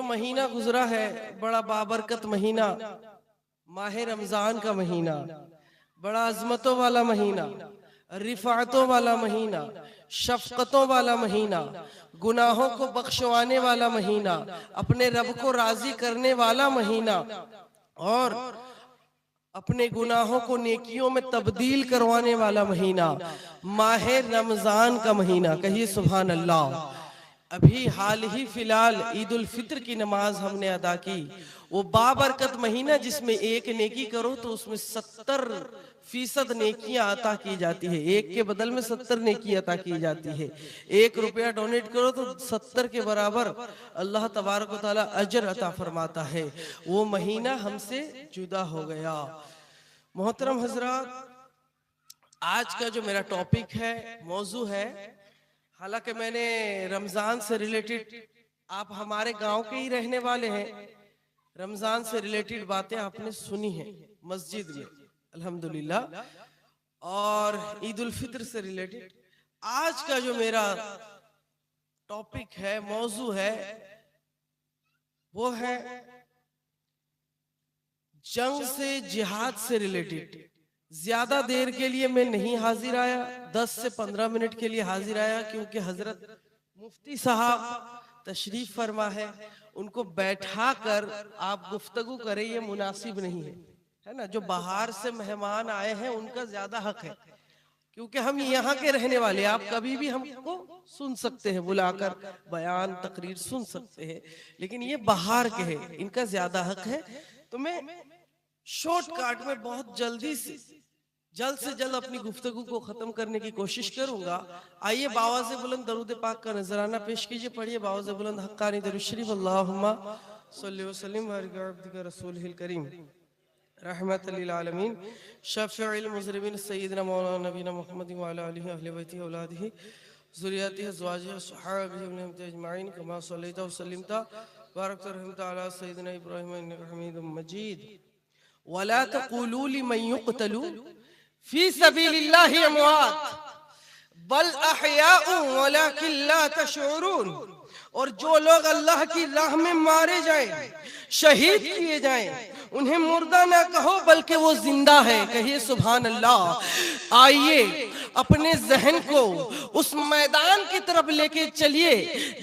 महीना गुजरा है, बड़ा बाबरकत महीना, माह रमजान का महीना, बड़ा अजमतों वाला महीना, रिफातों वाला महीना, शफकतों वाला महीना, गुनाहों को बख्शवाने वाला महीना, अपने रब को राजी करने वाला महीना और अपने गुनाहों को नेकियों में तब्दील करवाने वाला महीना, माह रमजान का महीना। कहिए सुभान अल्लाह। अभी हाल ही फिलहाल ईद उल फित्र की नमाज हमने अदा की। वो बाबरकत महीना जिसमें एक नेकी करो तो उसमें 70% नेकियां अता की जाती है। एक के बदल में 70 नेकी अता की जाती है। 1 रुपया डोनेट करो तो 70 के बराबर अल्लाह तबारक व तआला अजर अता फरमाता है। वो महीना हमसे जुदा हो गया। मोहतरम हजरात, आज का जो मेरा टॉपिक है, मौजू है, हालांकि मैंने रमजान से रिलेटेड, आप हमारे गांव के ही रहने वाले हैं, रमजान से रिलेटेड बातें आपने सुनी हैं मस्जिद में अल्हम्दुलिल्लाह, और ईद उल फित्र से रिलेटेड आज का जो मेरा टॉपिक है, मौजू है, वो है जंग से, जिहाद से रिलेटेड। ज्यादा देर के लिए मैं नहीं हाजिर आया, 10 से 15 मिनट के लिए हाजिर आया, क्योंकि हजरत मुफ्ती साहब तशरीफ फरमा है, उनको बैठा कर आप गुफ्तगू करें ये मुनासिब नहीं है, है ना। जो बाहर से मेहमान आए हैं उनका ज्यादा हक है, क्योंकि हम यहाँ के रहने वाले, आप कभी भी हमको सुन सकते हैं, बुलाकर बयान तकरीर सुन सकते हैं, लेकिन ये बाहर के हैं, इनका ज्यादा हक है। तो मैं शॉर्टकट में बहुत जल्द से जल्द अपनी गुफ्तगू को खत्म करने की कोशिश करूंगा। आइए बावाज़े बुलंद दरूद पाक का नजराना पेश कीजिए। पढ़िए बावाज़े बुलंद हक्कानी दरूद शरीफ। अल्लाहुम्मा सल्लि व सल्लिम व बारिक अला अब्दिका रसूलिल करीम रहमतल लिल आलमीन शफीउल मुज़निबीन सय्यिदना मौलाना नबीना मुहम्मद व अला आलिहि अहले बैतिहि औलादिहि ज़ुर्रिय्यतिहि अज़वाजिहि व सहाबिहि अजमईन कमा सल्लैता व सल्लमता बारकत व रहमत अला सय्यिदिना इब्राहीम इन्नका हमीदुम मजीद। वला तक़ूलू लिमन युक़तलू फी सबीलिल्लाहि अमवात बल अहयाउ वलाकिन ला तशऊरून। और जो लोग अल्लाह की राह में मारे जाएं, शहीद किए जाएं, उन्हें मुर्दा ना कहो बल्कि वो जिंदा है। कहिए सुभान अल्लाह। आइए अपने जहन को उस मैदान की तरफ लेके चलिए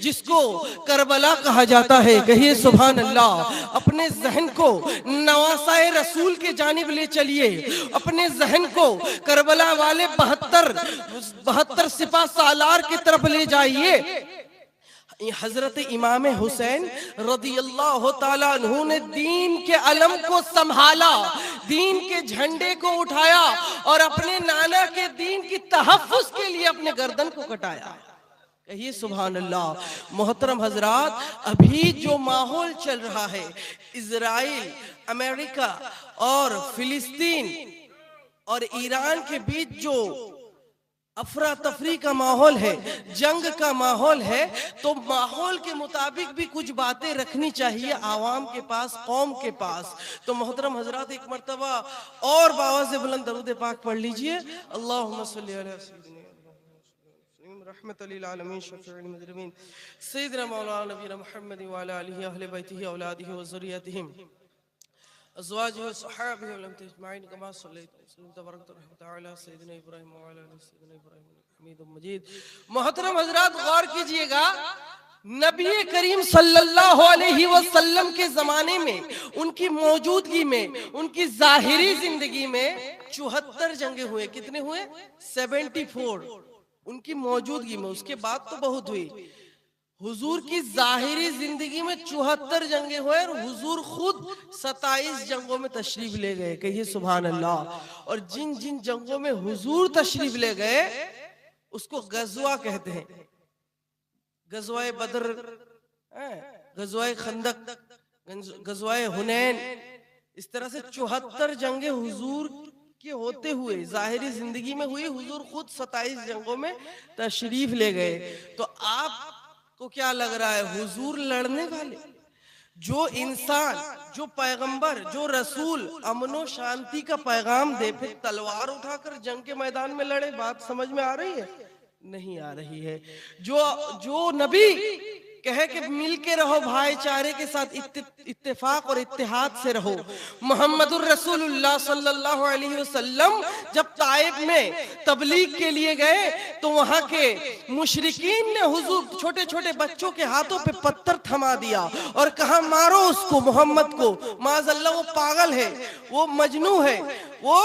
जिसको करबला कहा जाता है। कहिए सुभान अल्लाह। अपने जहन को नवासाए रसूल के जानिब ले चलिए, अपने जहन को करबला वाले 72 सिपा सालार की तरफ ले जाइए। हजरत इमाम हुसैन रदियल्लाहु ताला अन्हु ने दीन के अलम को संभाला, दीन के झंडे को उठाया और अपने नाना के दीन की तहफ्फुज के लिए अपने गर्दन को कटाया। कहिए सुभान अल्लाह। मोहतरम हजरात, अभी जो माहौल चल रहा है, इजराइल, अमेरिका और फिलिस्तीन और ईरान के बीच जो अफरा तफरी का माहौल है, जंग का माहौल है, तो माहौल के मुताबिक भी कुछ बातें रखनी चाहिए आवाम के पास, कौम के पास। तो मोहतरम हजरात, एक मर्तबा और बावाज़े बुलंद दरूद पाक पढ़ लीजिए। अल्लाहुम्मा सल्लि अला सय्यिदिना रहमतल लिल आलमीन शफीउल मुज़निबीन सय्यिदना मौलाना नबीना मुहम्मद व अला आलिहि अहले बैतिहि औलादिहि व ज़ुर्रिय्यतिहि अज़वाजिहि व सहाबिहि अजमईन कमा सल्लैता व सल्लमता बारकत व रहमत अला सय्यिदिना इब्राहीम व अला आलि सय्यिदिना इब्राहीम हमीदुम मजीद। मोहतरम हजरात, गौर कीजिएगा, नबी करीम सल्लल्लाहु अलैहि वसल्लम के जमाने में, उनकी मौजूदगी में, उनकी जाहिरी जिंदगी में 74 जंगें हुए। कितने हुए? 74 उनकी मौजूदगी में। उसके बाद तो बहुत हुई। हुजूर की जाहिरी जिंदगी में 74 जंगें हुए और हुजूर खुद 27 जंगों में तशरीफ ले गए। कहिए सुभान अल्लाह। और जिन जिन जंगों में हुजूर तशरीफ ले गए उसको गजवा कहते हैं। गजवाए बदर, गजवाए खंदक, गजवाए हुनैन, इस तरह से 74 जंगें हुजूर के होते हुए जाहिरी जिंदगी में हुई। हुजूर खुद 27 जंगों में तशरीफ ले गए। तो आप को क्या लग रहा है, हुजूर लड़ने वाले? जो इंसान, जो पैगंबर, जो रसूल अमनो शांति का पैगाम दे, फिर तलवार उठाकर जंग के मैदान में लड़े? बात समझ में आ रही है? नहीं आ रही है। जो नबी कहे कि मिल के रहो, भाईचारे के साथ इत्तेफाक और इत्तेहाद से रहो। मोहम्मदुर रसूलुल्लाह सल्लल्लाहु अलैहि वसल्लम जब ताइफ में तबलीग के लिए गए तो वहां के मुशरिकीन ने हुजूर छोटे छोटे बच्चों के हाथों पे पत्थर थमा दिया और कहा मारो उसको, मोहम्मद को, माज़अल्लाह वो पागल है, वो मजनू है, वो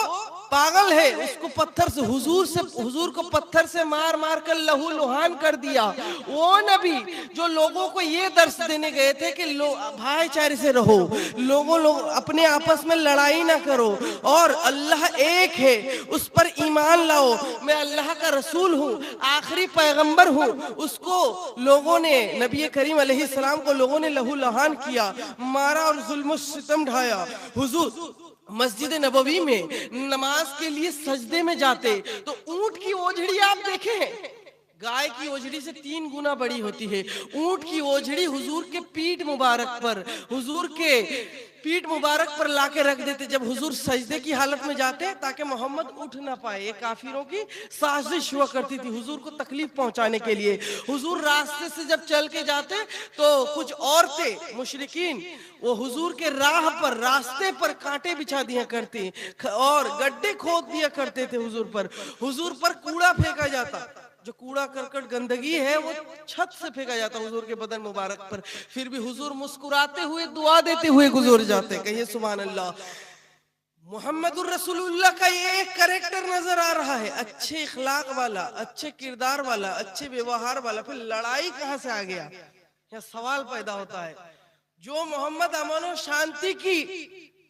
पागल है, उसको पत्थर से हुजूर को पत्थर से मार मार कर लहू लुहान कर दिया। वो नबी जो लोगों को ये दर्श देने गए थे कि भाईचारे से रहो, लोग अपने आपस में लड़ाई ना करो और अल्लाह एक है, उस पर ईमान लाओ, मैं अल्लाह का रसूल हूँ, आखिरी पैगंबर हूँ, उसको लोगों ने, नबी करीम अलैहिस्सलाम को लोगों ने लहू लुहान किया, मारा और जुल्म सितम ढाया। हुजूर मस्जिद नबवी में नमाज के लिए सजदे में जाते तो ऊंट की ओझड़ी आप देखें, गाय की ओझड़ी से 3 गुना बड़ी होती है। ऊंट की ओझड़ी हुजूर के पीठ मुबारक पर, हुजूर के पीठ मुबारक पर लाके रख देते जब हुजूर सजदे की हालत में जाते, ताकि मोहम्मद उठ ना पाए। ये काफिरों की साजिश हुआ करती थी हुजूर को तकलीफ पहुंचाने के लिए। हुजूर रास्ते से जब चल के जाते तो कुछ औरतें मुशरिकीन वो हुजूर के राह पर, रास्ते पर कांटे बिछा दिया करती और गड्ढे खोद दिया करते थे हुजूर पर कूड़ा फेंका जाता, जो कूड़ा करकट गंदगी है वो छत से फेंका जाता हुजूर के बदन मुबारक पर, फिर भी हुजूर मुस्कुराते हुए दुआ देते हुए गुजर जाते। कहिए सुभान अल्लाह। मोहम्मदुर रसूलुल्लाह का ये एक कैरेक्टर नजर आ रहा है, अच्छे इखलाक वाला, अच्छे किरदार वाला, अच्छे व्यवहार वाला। फिर लड़ाई कहां से आ गया, यह सवाल पैदा होता है। जो मोहम्मद अमन और शांति की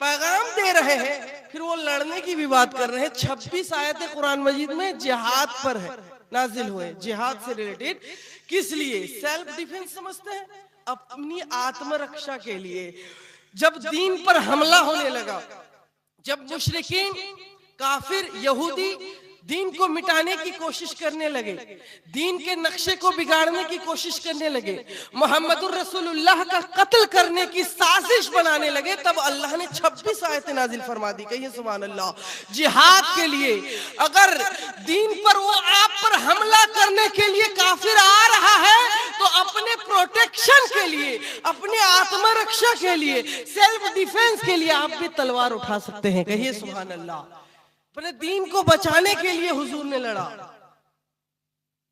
पैगाम दे रहे हैं, फिर वो लड़ने की भी बात कर रहे हैं। 26 आयतें कुरान मजीद में जिहाद पर है, नाजिल हुए, जिहाद से रिलेटेड। किस लिए? सेल्फ डिफेंस समझते हैं, अपनी आत्मरक्षा के लिए। जब दीन पर हमला होने लगा, जब मुशरिकीन, काफिर, यहूदी दीन को मिटाने की कोशिश करने लगे, दीन के नक्शे को बिगाड़ने की कोशिश करने लगे, मोहम्मदुर रसूलुल्लाह का कत्ल करने की साजिश बनाने लगे, तब अल्लाह ने 26 आयतें नाजिल फरमा दी। कहिए सुभान अल्लाह। जिहाद के लिए, अगर दीन पर वो आप पर हमला करने के लिए काफिर आ रहा है तो अपने प्रोटेक्शन के लिए, अपने आत्मरक्षा के लिए, सेल्फ डिफेंस के लिए आप भी तलवार उठा सकते हैं। कहिए सुभान अल्लाह। अपने दीन को बचाने के लिए हुजूर ने लड़ा।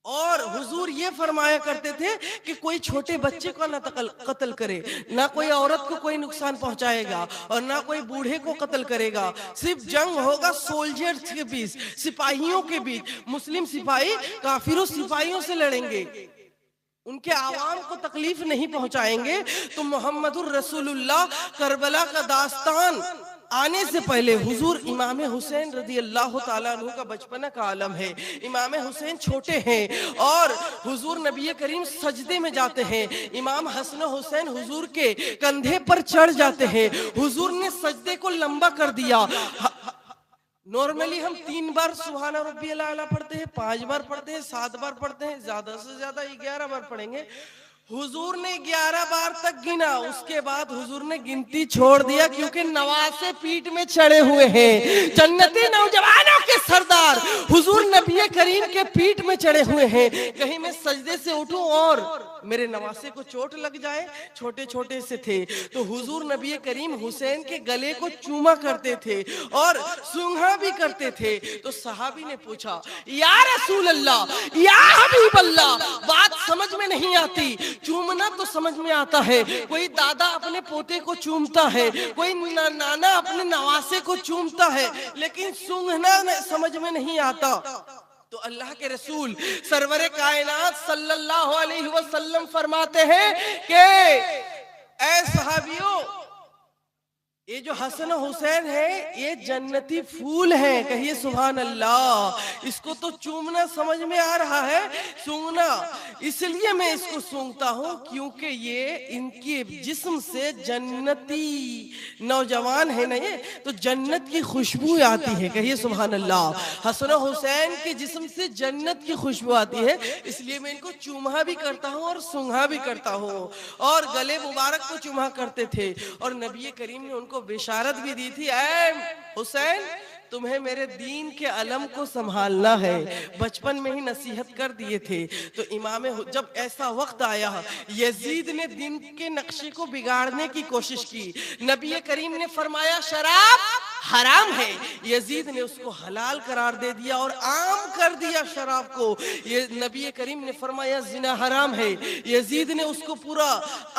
और हुजूर ये फरमाया करते थे कि कोई छोटे बच्चे को ना कत्ल करे, ना कोई औरत को कोई नुकसान पहुंचाएगा और ना कोई बूढ़े को कत्ल करेगा। सिर्फ जंग होगा सोल्जर्स के बीच, सिपाहियों के बीच। मुस्लिम सिपाही काफिरों सिपाहियों से लड़ेंगे, उनके आवाम को तकलीफ नहीं पहुंचाएंगे। तो मोहम्मदुर रसूलुल्लाह करबला का दास्तान आने से पहले हुजूर, इमाम हुसैन रदी अल्लाह ताला अन्हु का बचपना का आलम है। इमाम हुसैन छोटे हैं और हुजूर नबी करीम सजदे में जाते हैं। इमाम हसन हुसैन हुजूर के कंधे पर चढ़ जाते हैं। हुजूर ने सजदे को लंबा कर दिया। नॉर्मली हम 3 बार सुभान रब्बियल आला पढ़ते हैं, 5 बार पढ़ते हैं, 7 बार पढ़ते हैं, ज्यादा से ज्यादा 11 बार पढ़ेंगे। हुजूर ने 11 बार तक गिना, उसके बाद हुजूर ने गिनती छोड़ दिया, क्योंकि नवासे पीठ में चढ़े हुए हैं, जन्नती नौजवानों के सरदार हुजूर नबी करीम के पीठ में चढ़े हुए हैं। कहीं मैं सजदे से उठूं और मेरे नवासे को चोट लग जाए। छोटे छोटे से थे तो हुजूर नबी करीम हुसैन के गले को चूमा करते थे और सूंघा भी करते थे। तो सहाबी ने पूछा, या रसूल अल्लाह, या हबीब अल्लाह, बात समझ में नहीं आती। चूमना तो समझ में आता है, कोई दादा अपने पोते को चूमता है, कोई नाना अपने नवासे को चूमता है, लेकिन सूंघना समझ में नहीं आता। तो अल्लाह के रसूल सरवरे कायनात सल्लल्लाहु अलैहि वसल्लम फरमाते हैं कि ऐ सहाबियों, ये जो हसन हुसैन है ये जन्नती फूल है। कहिए सुभान अल्लाह। इसको तो चूमना समझ में आ रहा है, सूंघना इसलिए मैं इसको सूंघता हूँ क्योंकि ये इनके जिस्म से जन्नती नौजवान है ना, ये तो जन्नत की खुशबू आती है। कहिए सुभान अल्लाह। हसन हुसैन के जिस्म से जन्नत की खुशबू आती है, इसलिए मैं इनको चूमा भी करता हूँ और सूंघा भी करता हूँ। और गले मुबारक को चूमा करते थे और नबी करीम ने उनको बिशारत भी दी थी, ऐ हुसैन तुम्हें मेरे दीन के अलम को संभालना है। बचपन में ही नसीहत कर दिए थे। तो जब ऐसा वक्त आया, यजीद ने दिन के नक्शे को बिगाड़ने की कोशिश की। नबी करीम ने फरमाया शराब हराम है, यजीद ने उसको हलाल करार दे दिया और आम कर दिया शराब को। ये नबी करीम ने फरमाया जिना हराम है, यजीद ने उसको पूरा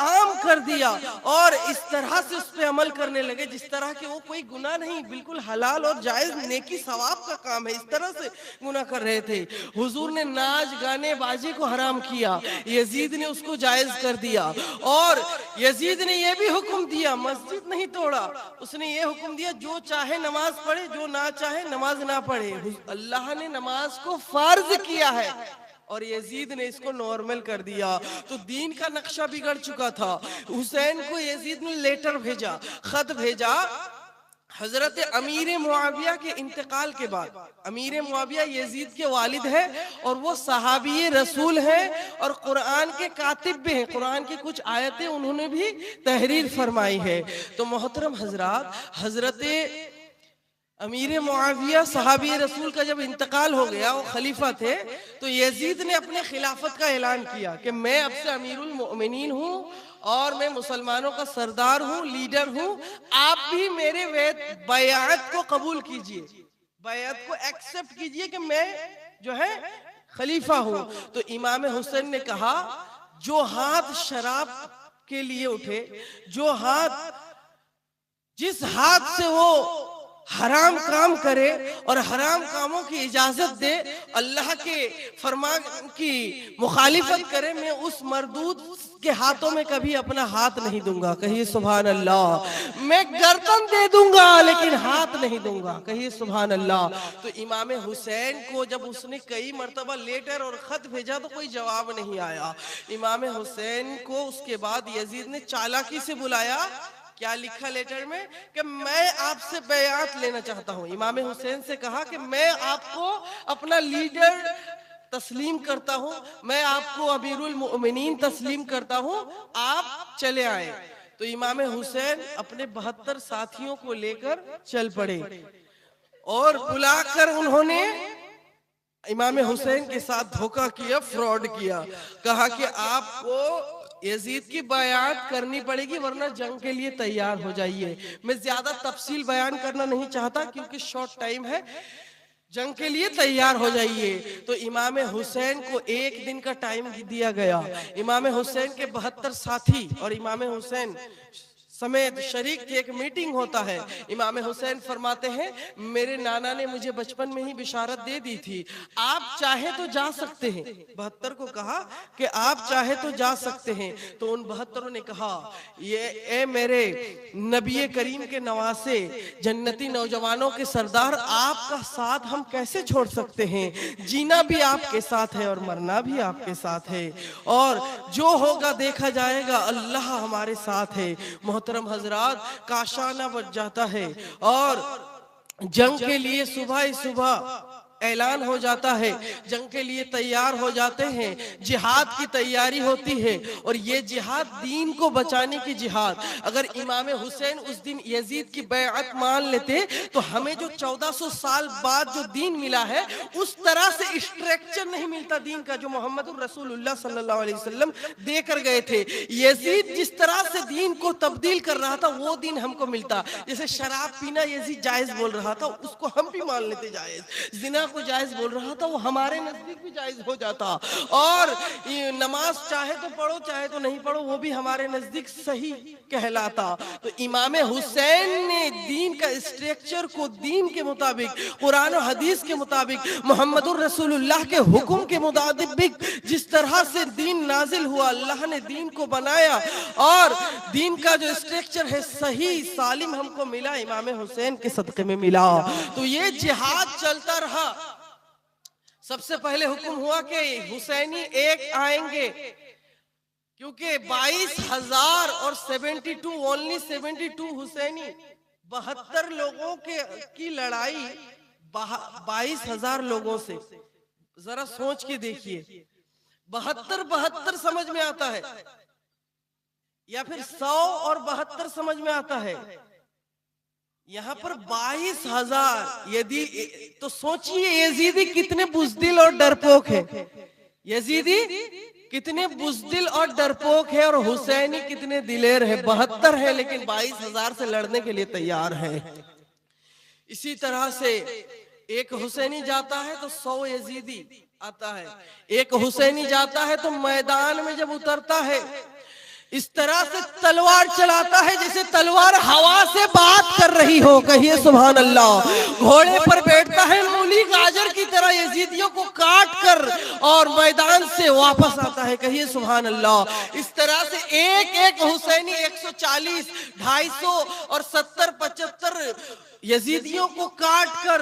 आम कर दिया और इस तरह से उस पे अमल करने लगे जिस तरह के वो कोई गुनाह नहीं, बिल्कुल हलाल और जायज नेकी सवाब का काम है, इस तरह से गुनाह कर रहे थे। हुजूर ने नाच गाने बाजी को हराम किया, यजीद ने उसको जायज कर दिया। और यजीद ने यह भी हुक्म दिया, मस्जिद नहीं तोड़ा, उसने ये हुक्म दिया जो चाहे नमाज पढ़े, जो ना चाहे नमाज ना पढ़े। अल्लाह ने नमाज को फर्ज किया है और यजीद ने इसको नॉर्मल कर दिया। तो दीन का नक्शा बिगड़ चुका था। हुसैन को यजीद ने लेटर भेजा, खत भेजा। हजरत अमीर मुआविया के इंतकाल के बाद, अमीर मुआविया यजीद के वालिद है और वो सहाबी रसूल है और कुरान के कातिब भी हैं। कुरान की कुछ आयतें उन्होंने भी तहरीर फरमाई है। तो मोहतरम हजरात, हजरत अमीर मुआविया सहाबी रसूल का जब इंतकाल हो गया, वो खलीफा थे, तो यजीद ने अपने खिलाफत का ऐलान किया कि मैं अब से अमीरुल मोमिनीन हूँ और मैं मुसलमानों का सरदार हूँ, लीडर हूँ। आप भी मेरे बैअत को कबूल कीजिए, बैअत को एक्सेप्ट कीजिए कि मैं जो है खलीफा हूँ। तो इमाम हुसैन ने कहा जो हाथ शराब के लिए उठे, जो हाथ, जिस हाथ से वो हराम काम करे और हराम कामों की इजाजत दे, अल्लाह के फरमान की मुखालिफत करे, मैं उस मरदूद के हाथों में कभी अपना हाथ नहीं दूंगा। कहिए सुभान अल्लाह। मैं गर्दन दे दूंगा लेकिन हाथ नहीं दूंगा। कहिए सुभान अल्लाह। तो इमाम हुसैन को जब उसने कई मर्तबा लेटर और खत भेजा तो कोई जवाब नहीं आया। इमाम हुसैन को उसके बाद यजीद ने चालाकी से बुलाया। क्या लिखा लेटर में कि मैं आपसे बैआत लेना चाहता हूं। इमाम हुसैन से कहा कि मैं आपको अपना लीडर तस्लीम करता हूं, मैं आपको अमीरुल मोमिनीन तस्लीम करता हूं, आप चले आए। तो इमाम हुसैन अपने 72 साथियों को लेकर चल पड़े और बुलाकर उन्होंने इमाम हुसैन के साथ धोखा किया, फ्रॉड किया। कहा कि आपको यजीद की बयान करनी पड़ेगी वरना जंग के लिए तैयार हो जाइए। मैं ज्यादा तफसील बयान करना नहीं चाहता क्योंकि शॉर्ट टाइम है। जंग के लिए तैयार हो जाइए। तो इमाम हुसैन को एक दिन का टाइम दिया गया। इमाम हुसैन के 72 साथी और इमाम हुसैन समेत शरीक थे। एक मीटिंग होता है। इमाम हुसैन फरमाते हैं मेरे नाना ने मुझे बचपन में ही बिशारत दे दी थी, आप चाहे तो जा सकते हैं। 72 को कहा कि आप चाहे तो जा सकते हैं। तो उन 72 ने कहा ये ए मेरे नबी करीम के नवासे, जन्नती नौजवानों के सरदार, आपका साथ हम कैसे छोड़ सकते हैं। जीना भी आपके साथ है और मरना भी आपके साथ है और जो होगा देखा जाएगा, अल्लाह हमारे साथ है। मोहतरम हजरात, काशाना बज जाता है और जंग के लिए सुबह ही सुबह ऐलान हो जाता है। जंग के लिए तैयार हो जाते हैं, जिहाद की तैयारी होती है और ये जिहाद दीन को बचाने की जिहाद। अगर इमाम हुसैन उस दिन यजीद की बैअत मान लेते तो हमें जो 1400 साल बाद जो दीन मिला है उस तरह से स्ट्रक्चर नहीं मिलता दीन का जो मोहम्मद रसूलुल्लाह सल्लल्लाहु अलैहि वसल्लम देकर गए थे। यजीद जिस तरह से दीन को तब्दील कर रहा था वो दीन हमको मिलता। जैसे शराब पीना यजीद जायज बोल रहा था, उसको हम भी मान लेते जायज। जिना को जायज बोल रहा था, वो हमारे नजदीक भी जायज हो जाता। और नमाज चाहे तो पढ़ो चाहे तो नहीं पढ़ो, वो भी हमारे नजदीक सही कहलाता। तो इमाम हुसैन ने दीन का स्ट्रक्चर को दीन के मुताबिक, कुरान और हदीस के मुताबिक, मोहम्मदुर रसूलुल्लाह के हुक्म के मुताबिक जिस तरह से दीन नाजिल हुआ, अल्लाह ने दीन को बनाया और दीन का जो स्ट्रक्चर है सही सालिम हमको मिला, इमाम हुसैन के सदक़े में मिला। तो ये जिहाद चलता रहा। सबसे पहले हुक्म हुआ कि हुसैनी एक आएंगे, क्योंकि 22,000 और 72 ओनली 72 हुसैनी, 72 लोगों की लड़ाई 22,000 लोगों से। जरा सोच के देखिए, 72 समझ में आता है या फिर 100 और 72 समझ में आता है? यहाँ पर 22,000। यदि तो सोचिए यजीदी कितने बुज़दिल और डरपोक है, यजीदी कितने बुज़दिल और डरपोक है, और हुसैनी कितने दिलेर है। 72 है लेकिन 22,000 से लड़ने के लिए तैयार है। इसी तरह से एक हुसैनी जाता है तो 100 यजीदी आता है, एक हुसैनी जाता है तो मैदान में जब उतरता है इस तरह से तलवार चलाता है जैसे तलवार हवा से बात कर रही हो। कहिए सुभान अल्लाह। घोड़े पर बैठता है मूली गाजर की तरह यजीदियों को काट कर और मैदान से वापस आता है। कहिए सुभान अल्लाह। इस तरह से एक एक हुसैनी 140, 250 और 70, 75 यजीदियों को काट कर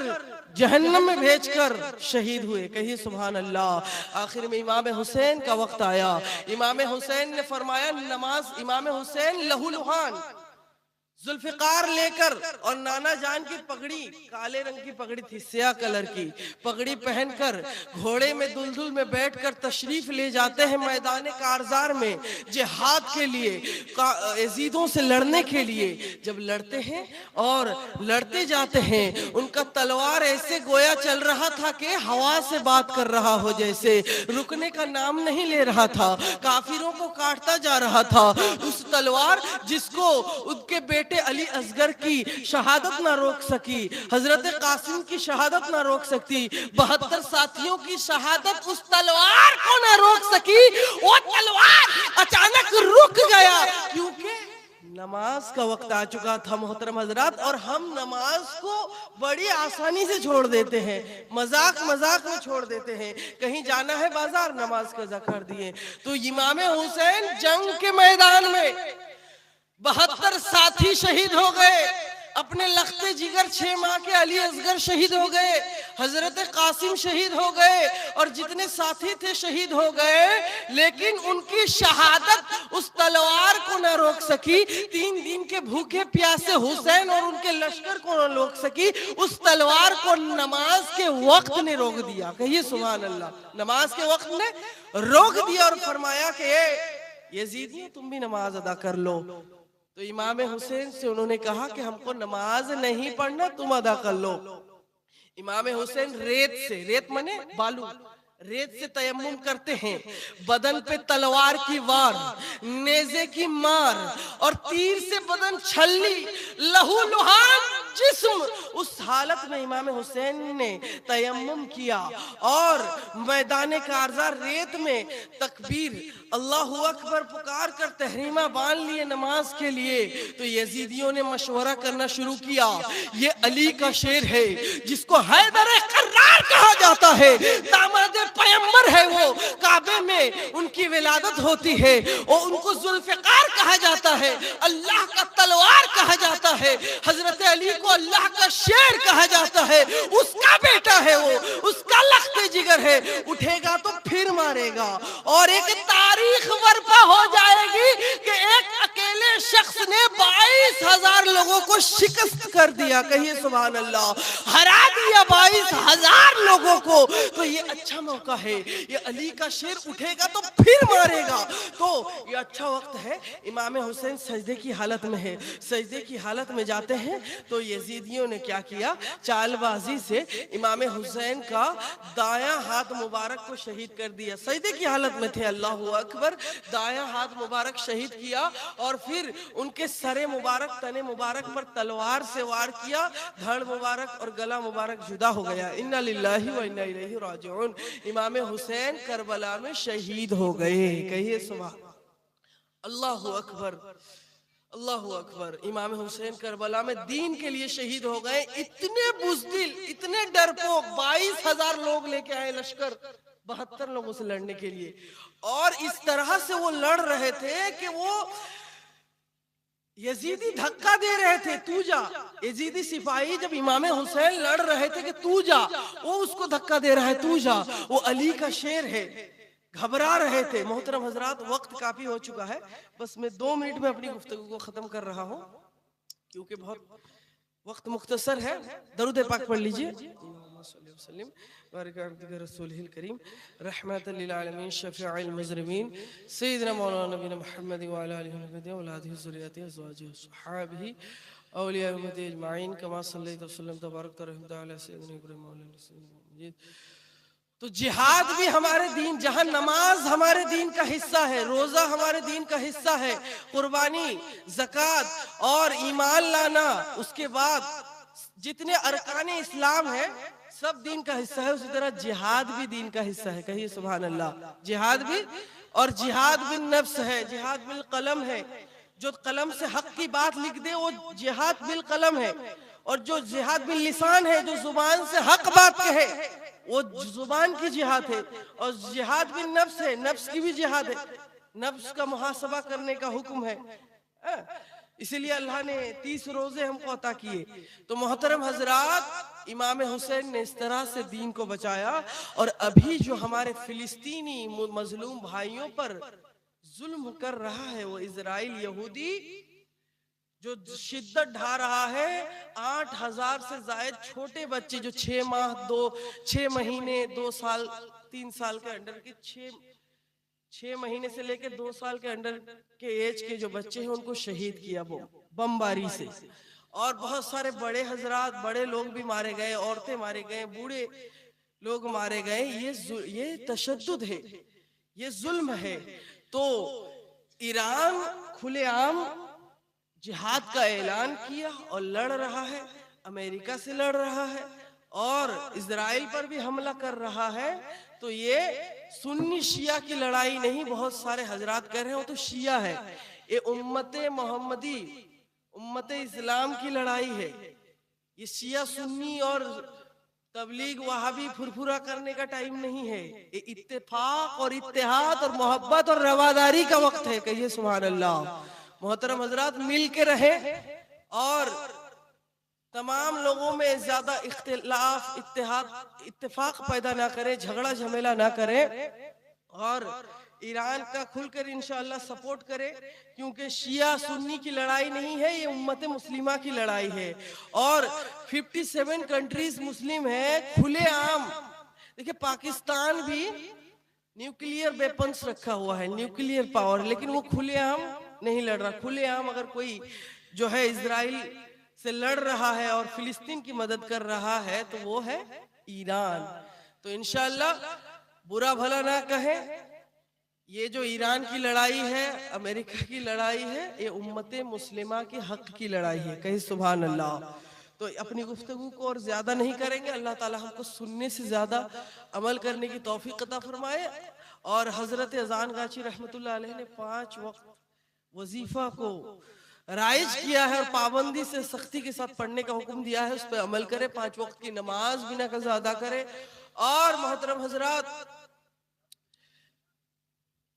जहन्नम में भेजकर शहीद हुए। कहिए सुभान अल्लाह। आखिर में इमाम हुसैन का वक्त आया। इमाम हुसैन ने फरमाया नमाज। इमाम हुसैन लहूलुहान जुल्फिकार लेकर और नाना जान की पगड़ी, काले रंग की पगड़ी थी, स्याह कलर की पगड़ी पहनकर घोड़े में दुलदुल में बैठकर तशरीफ ले जाते हैं मैदान कारजार में जिहाद के लिए, यजीदों से लड़ने के लिए। जब लड़ते हैं और लड़ते जाते हैं उनका तलवार ऐसे गोया चल रहा था कि हवा से बात कर रहा हो, जैसे रुकने का नाम नहीं ले रहा था, काफिरों को काटता जा रहा था। उस तलवार जिसको उनके बेटे अली असगर की शहादत ना रोक सकी, हजरत कासिम की शहादत ना रोक सकती, 72 साथियों की शहादत उस तलवार को ना रोक सकी। वो तलवार अचानक रुक गया क्योंकि नमाज का वक्त आ चुका था मोहतरम हजरात। और हम नमाज को बड़ी आसानी से छोड़ देते हैं, मजाक मजाक में छोड़ देते हैं। कहीं जाना है बाजार, नमाज कज़ा कर दिए। तो इमाम हुसैन जंग के मैदान में 72 साथी शहीद हो गए, अपने लखते जिगर 6 माह के अली असगर शहीद हो गए, हजरत कासिम शहीद हो गए और जितने साथी थे शहीद हो गए। लेकिन उनकी शहादत उस तलवार को न रोक सकी। 3 दिन के भूखे प्यासे हुसैन और उनके लश्कर को न रोक सकी। उस तलवार को नमाज के वक्त ने रोक दिया। कहिए सुभान अल्लाह। नमाज के वक्त ने रोक दिया और फरमाया कि यजीदियों तुम भी नमाज अदा कर लो। तो इमाम हुसैन से उन्होंने कहा कि हमको नमाज नहीं पढ़ना, तुम अदा कर लो। इमाम हुसैन रेत मने बालू, रेत से तयम्मुम करते हैं, बदन पे तलवार की वार, नेज़े की मार और तीर से बदन छलनी, लहू लुहान जिस्म। उस हालत में इमाम हुसैन ने तयम्मुम किया और मैदान कारजार रेत में तकबीर अल्लाहु अकबर पुकार कर तहरीमा बांध लिए नमाज के लिए। तो यजीदियों ने मशवरा करना शुरू किया, ये अली का शेर है जिसको हैदर कर्रार कहा जाता है, दामाद पैगंबर है, वो काबे में उनकी विलादत होती है और उनको जुल्फिकार कहा जाता है, अल्लाह का तलवार कहा जाता है, हजरत अली को अल्लाह का शेर कहा जाता है, उसका बेटा है वो, उसका लख्ते जिगर है, उठेगा तो फिर मारेगा। और एक तारीख बर्पा हो जाएगी कि एक अकेले शख्स ने 22,000 लोगों को शिकस्त कर दिया। कहिए सुभान अल्लाह। हरा दिया 22,000 लोगों को। तो ये अच्छा मौका है, ये अली का शेर उठेगा तो फिर मारेगा। तो ये अच्छा वक्त है। इमाम हुसैन सजदे की हालत में है, सजदे की हालत में जाते हैं तो यजीदियों ने क्या किया, चालबाजी से इमाम हुसैन का दायां हाथ मुबारक को शहीद कर दिया। सजदे की हालत में थे, अल्लाहु अकबर, दायां हाथ मुबारक शहीद किया और फिर उनके सरे मुबारक, तने मुबारक पर तलवार से वार किया, धड़ मुबारक और गला मुबारक जुदा हो गया। इन्ना लिल्लाहि व इन्ना इलैहि राजिऊन। इमाम हुसैन करबला में शहीद हो गए। कहिए सुभान अल्लाहु अकबर, अल्लाहु अकबर। इमाम हुसैन करबला में दीन के लिए शहीद हो गए। इतने बुज़दिल, इतने डरपोक, 22,000 लोग लेके आए लश्कर 72 लोगों से लड़ने के लिए। और इस तरह से वो लड़ रहे थे कि वो यजीदी धक्का दे रहे थे, तू जा। यजीदी सिपाही जब इमाम हुसैन लड़ रहे थे कि तू जा, वो उसको धक्का दे रहा है, तू जा, वो अली का शेर है, घबरा रहे थे। मोहतरम हजरात, वक्त काफी हो चुका है, बस मैं 2 मिनट में अपनी गुफ्तगू को खत्म कर रहा हूँ क्योंकि बहुत वक्त मुख्तसर है। दरूद पाक पढ़ लीजिए। रसूल करीम रहमतल लिल आलमीन शफीउल मुज़रिमीन सय्यदना मौलाना नबीना मुहम्मद व अला आलिहि व औलादिहि व ज़ुर्रिय्यतिहि व अज़वाजिहि व सहाबिहि औलिया उम्मती अजमाइन कमा सल्लल्लाहु अलैहि वसल्लम तबारक रहमत अला सय्यिदना इब्राहीम मौलाना। तो जिहाद भी हमारे दीन, जहां नमाज हमारे दीन का हिस्सा है, रोजा हमारे दीन का हिस्सा है, कुर्बानी, ज़कात और ईमान लाना, उसके बाद जितने अरकाने इस्लाम है सब दीन का हिस्सा है। उसी तरह जिहाद भी दीन का हिस्सा है। कहिए सुभान अल्लाह। जिहाद भी, और जिहाद बिन नफ्स है, जिहाद बिल कलम है। जो कलम से हक की बात लिख दे वो जिहाद बिल कलम है, और जो जिहाद बिल लिसान है, जो जुबान से हक बात कहे वो जुबान की जिहाद है। और जिहाद बिन नफ्स है, नफ्स की भी जिहाद है, नफ्स का मुहासबा करने का हुक्म है। इसीलिए अल्लाह ने 30 रोजे हमको अता किए। तो मोहतरम हजरात, इमाम हुसैन ने इस तरह से दीन को बचाया। और अभी जो हमारे फिलिस्तीनी मजलूम भाइयों पर जुल्म कर रहा है वो इजराइल यहूदी, जो शिद्दत ढा रहा है, 8000 से जायद छोटे बच्चे जो 6 महीने 2 साल 3 साल के अंडर के 6 महीने से लेकर 2 साल के अंडर के एज के जो बच्चे हैं उनको शहीद किया बमबारी से। और बहुत सारे बड़े हजरात, बड़े लोग भी मारे गए, औरतें मारे गए, बूढ़े लोग मारे गए। ये तशद्दुद है, ये जुल्म है। तो ईरान खुलेआम जिहाद का ऐलान किया और लड़ रहा है, अमेरिका से लड़ रहा है और इजराइल पर भी हमला कर रहा है। तो ये सुन्नी शिया की लड़ाई नहीं, बहुत सारे हजरात कह रहे हो तो शिया है, ये उम्मते मोहम्मदी, उम्मते इस्लाम की लड़ाई है। ये शिया सुन्नी और तबलीग वहाबी फुरफुरा करने का टाइम नहीं है। ये इत्तेफाक और इत्तेहाद और मोहब्बत और रवादारी का वक्त है। कहिए सुभान अल्लाह। मोहतरम हजरात, मिल के रहे और तमाम लोगों में ज्यादा इख्तिलाफ, इत्तेफाक पैदा ना करें, झगड़ा झमेला ना करें और ईरान का खुलकर इंशाअल्लाह सपोर्ट करें, क्योंकि शिया सुन्नी की लड़ाई नहीं है, ये उम्मत मुस्लिमा की लड़ाई है। और 57 कंट्रीज मुस्लिम है, खुलेआम। देखिए पाकिस्तान भी न्यूक्लियर वेपन्स रखा हुआ है, न्यूक्लियर पावर, लेकिन वो खुलेआम नहीं लड़ रहा। खुलेआम अगर कोई जो है इजराइल से लड़ रहा है और फिलिस्तीन की मदद कर रहा है तो वो है ईरान। तो इंशाअल्लाह बुरा भला ना कहें, ये जो ईरान की लड़ाई है, अमेरिका की लड़ाई है, ये उम्मते मुस्लिमा की हक की लड़ाई है। कहीं सुभान अल्लाह। तो अपनी गुफ्तगू को और ज्यादा नहीं करेंगे। अल्लाह ताला हमको सुनने से ज्यादा अमल करने की तौफीक अता फरमाए। और हजरत अजान गाची रहमतुल्लाह अलैह ने 5 वक्त वजीफा को राइज किया है और पाबंदी से सख्ती के साथ पढ़ने का हुक्म दिया है, उस पर अमल करे। 5 वक्त की नमाज बिना कज़ा अदा करे। और मोहतरम हजरात,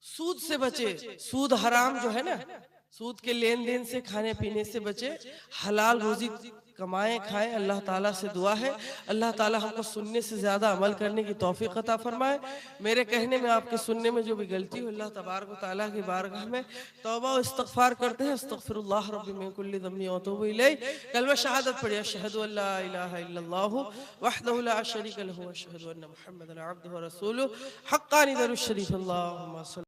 सूद से बचे, सूद हराम जो है ना, सूद के लेन देन से, खाने पीने से बचे, हलाल रोजी कमाएं खाएं। अल्लाह ताला से दुआ है अल्लाह ताला हमको सुनने से ज्यादा अमल करने की तौफीक अता फरमाए। मेरे कहने में, आपके सुनने में जो भी गलती हो, अल्लाह तबारक व तआला की बारगाह में तौबा व इस्तगफार करते हैं। अस्तगफिरुल्लाह रब्बी मिन कुल्ली ज़म्बि व अतूबु इलैह। कलमा शहादत पढ़िए, अशहदु अल्ला इलाहा इल्लल्लाहु वहदहु ला शरीका लहु व अशहदु अन्ना मुहम्मदन अब्दुहु व रसूलुहु। हक्कानी दरूद शरीफ। अल्लाहुम्मा